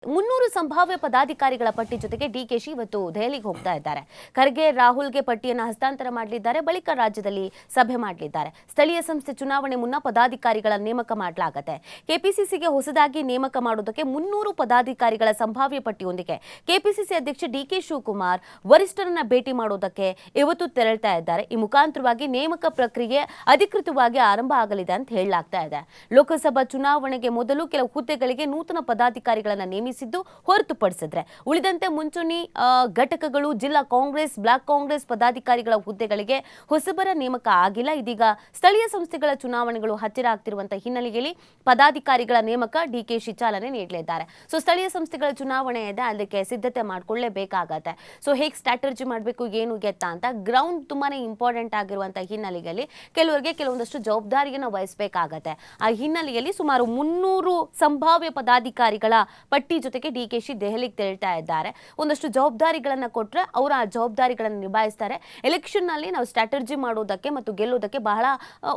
300 ಸಂಭಾವ್ಯ ಪದಾಧಿಕಾರಿಗಳ ಪಟ್ಟಿ ಜೊತೆಗೆ ಡಿಕೆಶಿ ಇವತ್ತು ದೆಹಲಿಗೆ ಹೋಗ್ತಾ ಇದ್ದಾರೆ. ಖರ್ಗೆ ರಾಹುಲ್ಗೆ ಪಟ್ಟಿಯನ್ನು ಹಸ್ತಾಂತರ ಮಾಡಲಿದ್ದಾರೆ. ಬಳಿಕ ರಾಜ್ಯದಲ್ಲಿ ಸಭೆ ಮಾಡಲಿದ್ದಾರೆ. ಸ್ಥಳೀಯ ಸಂಸ್ಥೆ ಚುನಾವಣೆ ಮುನ್ನ ಪದಾಧಿಕಾರಿಗಳ ನೇಮಕ ಮಾಡಲಾಗುತ್ತೆ. ಕೆಪಿಸಿಸಿಗೆ ಹೊಸದಾಗಿ ನೇಮಕ ಮಾಡುವುದಕ್ಕೆ 300 ಪದಾಧಿಕಾರಿಗಳ ಸಂಭಾವ್ಯ ಪಟ್ಟಿಯೊಂದಿಗೆ ಕೆಪಿಸಿಸಿ ಅಧ್ಯಕ್ಷ ಡಿಕೆ ಶಿವಕುಮಾರ್ ವರಿಷ್ಠರನ್ನ ಭೇಟಿ ಮಾಡುವುದಕ್ಕೆ ಇವತ್ತು ತೆರಳ್ತಾ ಇದ್ದಾರೆ. ಈ ಮುಖಾಂತರವಾಗಿ ನೇಮಕ ಪ್ರಕ್ರಿಯೆ ಅಧಿಕೃತವಾಗಿ ಆರಂಭ ಆಗಲಿದೆ ಅಂತ ಹೇಳಲಾಗ್ತಾ ಇದೆ. ಲೋಕಸಭಾ ಚುನಾವಣೆಗೆ ಮೊದಲು ಕೆಲವು ಹುದ್ದೆಗಳಿಗೆ ನೂತನ ಪದಾಧಿಕಾರಿಗಳನ್ನು ನೇಮಿಸಿದ್ದು ಹೊರತುಪಡಿಸಿದ್ರೆ ಉಳಿದಂತೆ ಮುಂಚೂಣಿ ಘಟಕಗಳು, ಜಿಲ್ಲಾ ಕಾಂಗ್ರೆಸ್, ಬ್ಲಾಕ್ ಕಾಂಗ್ರೆಸ್ ಪದಾಧಿಕಾರಿಗಳ ಹುದ್ದೆಗಳಿಗೆ ಹೊಸಬರ ನೇಮಕ ಆಗಿಲ್ಲ. ಇದೀಗ ಸ್ಥಳೀಯ ಸಂಸ್ಥೆಗಳ ಚುನಾವಣೆಗಳು ಹತ್ತಿರ ಆಗ್ತಿರುವಂತಹ ಹಿನ್ನೆಲೆಯಲ್ಲಿ ಪದಾಧಿಕಾರಿಗಳ ನೇಮಕ ಡಿಕೆಶಿ ಚಾಲನೆ ನೀಡಲಿದ್ದಾರೆ. ಸೊ ಸ್ಥಳೀಯ ಸಂಸ್ಥೆಗಳ ಚುನಾವಣೆ ಇದೆ, ಅದಕ್ಕೆ ಸಿದ್ಧತೆ ಮಾಡ್ಕೊಳ್ಳೇಬೇಕಾಗತ್ತೆ. ಸೊ ಹೇಗೆ ಸ್ಟ್ರಾಟಜಿ ಮಾಡಬೇಕು, ಏನು ಗೆತ್ತ ಅಂತ ಗ್ರೌಂಡ್ ತುಂಬಾನೇ ಇಂಪಾರ್ಟೆಂಟ್ ಆಗಿರುವಂತಹ ಹಿನ್ನೆಲೆಯಲ್ಲಿ ಕೆಲವರಿಗೆ ಕೆಲವೊಂದಷ್ಟು ಜವಾಬ್ದಾರಿಯನ್ನು ವಹಿಸಬೇಕಾಗತ್ತೆ. ಆ ಹಿನ್ನೆಲೆಯಲ್ಲಿ ಸುಮಾರು 300 ಸಂಭಾವ್ಯ ಪದಾಧಿಕಾರಿಗಳ ಪಟ್ಟಿ ಜೊತೆಗೆ ಡಿಕೆಶಿ ದೆಹಲಿಗೆ ತೆರಳ್ತಾ ಇದ್ದಾರೆ. ಒಂದಷ್ಟು ಜವಾಬ್ದಾರಿಗಳನ್ನ ಕೊಟ್ರೆ ಅವರು ಆ ಜವಾಬ್ದಾರಿಗಳನ್ನು ನಿಭಾಯಿಸ್ತಾರೆ. ಎಲೆಕ್ಷನ್ ನಲ್ಲಿ ನಾವು ಸ್ಟ್ರಾಟಜಿ ಮಾಡೋದಕ್ಕೆ ಮತ್ತು ಗೆಲ್ಲೋದಕ್ಕೆ ಬಹಳ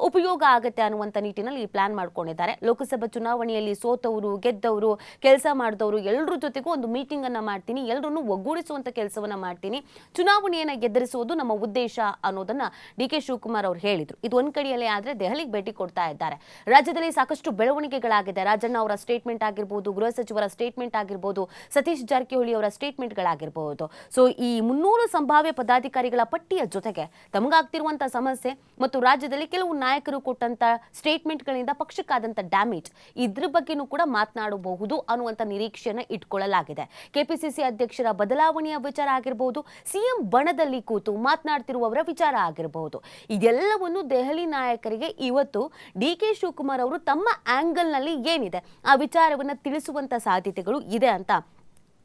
ಉಪಯೋಗ ಆಗುತ್ತೆ ಅನ್ನುವಂಥ ನಿಟ್ಟಿನಲ್ಲಿ ಈ ಪ್ಲಾನ್ ಮಾಡ್ಕೊಂಡಿದ್ದಾರೆ. ಲೋಕಸಭಾ ಚುನಾವಣೆಯಲ್ಲಿ ಸೋತವರು, ಗೆದ್ದವರು, ಕೆಲಸ ಮಾಡಿದವರು ಎಲ್ಲರ ಜೊತೆಗೂ ಒಂದು ಮೀಟಿಂಗ್ ಅನ್ನ ಮಾಡ್ತೀನಿ, ಎಲ್ಲರನ್ನು ಒಗ್ಗೂಡಿಸುವಂತ ಕೆಲಸವನ್ನ ಮಾಡ್ತೀನಿ, ಚುನಾವಣೆಯನ್ನ ಗೆದ್ದರಿಸುವುದು ನಮ್ಮ ಉದ್ದೇಶ ಅನ್ನೋದನ್ನ ಡಿಕೆ ಶಿವಕುಮಾರ್ ಅವರು ಹೇಳಿದ್ರು. ಇದು ಒಂದ್ ಕಡೆಯಲ್ಲೇ ಆದ್ರೆ ದೆಹಲಿಗೆ ಭೇಟಿ ಕೊಡ್ತಾ ಇದ್ದಾರೆ. ರಾಜ್ಯದಲ್ಲಿ ಸಾಕಷ್ಟು ಬೆಳವಣಿಗೆಗಳಾಗಿದೆ. ರಾಜಣ್ಣ ಅವರ ಸ್ಟೇಟ್ಮೆಂಟ್ ಆಗಿರ್ಬೋದು, ಗೃಹ ಸಚಿವರ ಸ್ಟೇಟ್ಮೆಂಟ್ ಆಗಿರ್ಬೋದು, ಸತೀಶ್ ಜಾರಕಿಹೊಳಿ ಅವರ ಸ್ಟೇಟ್ಮೆಂಟ್ಗಳಾಗಿರ್ಬೋದು. ಸೊ ಈ 300 ಸಂಭಾವ್ಯ ಪದಾಧಿಕಾರಿಗಳ ಪಟ್ಟಿಯ ಜೊತೆಗೆ ತಮಗಾಗ್ತಿರುವಂತಹ ಸಮಸ್ಯೆ ಮತ್ತು ರಾಜ್ಯದಲ್ಲಿ ಕೆಲವು ನಾಯಕರು ಕೊಟ್ಟಂತ ಸ್ಟೇಟ್ಮೆಂಟ್ಗಳಿಂದ ಪಕ್ಷಕ್ಕಾದಂತ ಡ್ಯಾಮೇಜ್, ಇದ್ರ ಬಗ್ಗೆನೂ ಕೂಡ ಮಾತನಾಡಬಹುದು ಅನ್ನುವಂಥ ನಿರೀಕ್ಷೆಯನ್ನು ಇಟ್ಕೊಳ್ಳಲಾಗಿದೆ. ಕೆಪಿಸಿಸಿ ಅಧ್ಯಕ್ಷರ ಬದಲಾವಣೆಯ ವಿಚಾರ ಆಗಿರಬಹುದು, ಸಿಎಂ ಬಣದಲ್ಲಿ ಕೂತು ಮಾತನಾಡ್ತಿರುವವರ ವಿಚಾರ ಆಗಿರಬಹುದು. ಇದೆಲ್ಲವನ್ನು ದೆಹಲಿ ನಾಯಕರಿಗೆ ಇವತ್ತು ಡಿಕೆ ಶಿವಕುಮಾರ್ ಅವರು ತಮ್ಮ ಆಂಗಲ್ನಲ್ಲಿ ಏನಿದೆ ಆ ವಿಚಾರವನ್ನು ತಿಳಿಸುವಂತ ಸಾಧ್ಯತೆಗಳು ಇದೆ ಅಂತ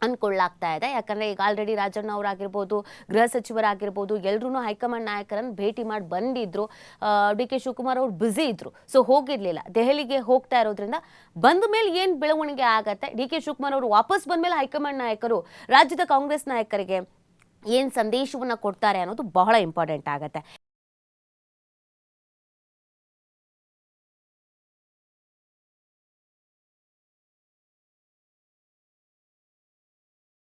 ಅನ್ಕೊಳ್ಳಾಗ್ತಾ ಇದೆ. ಯಾಕಂದ್ರೆ ಈಗ ಆಲ್ರೆಡಿ ರಾಜಣ್ಣ ಅವರಾಗಿರ್ಬೋದು, ಗೃಹ ಸಚಿವರಾಗಿರ್ಬೋದು, ಎಲ್ಲರೂ ಹೈಕಮಾಂಡ್ ನಾಯಕರನ್ನು ಭೇಟಿ ಮಾಡಿ ಬಂದಿದ್ರು. ಡಿಕೆ ಶಿವಕುಮಾರ್ ಅವರು ಬ್ಯುಸಿ ಇದ್ರು, ಸೊ ಹೋಗಿರ್ಲಿಲ್ಲ. ದೆಹಲಿಗೆ ಹೋಗ್ತಾ ಇರೋದ್ರಿಂದ ಬಂದ ಮೇಲೆ ಏನು ಬೆಳವಣಿಗೆ ಆಗತ್ತೆ, ಡಿಕೆ ಶಿವಕುಮಾರ್ ಅವರು ವಾಪಸ್ ಬಂದ ಮೇಲೆ ಹೈಕಮಾಂಡ್ ನಾಯಕರು ರಾಜ್ಯದ ಕಾಂಗ್ರೆಸ್ ನಾಯಕರಿಗೆ ಏನು ಸಂದೇಶವನ್ನು ಕೊಡ್ತಾರೆ ಅನ್ನೋದು ಬಹಳ ಇಂಪಾರ್ಟೆಂಟ್ ಆಗುತ್ತೆ.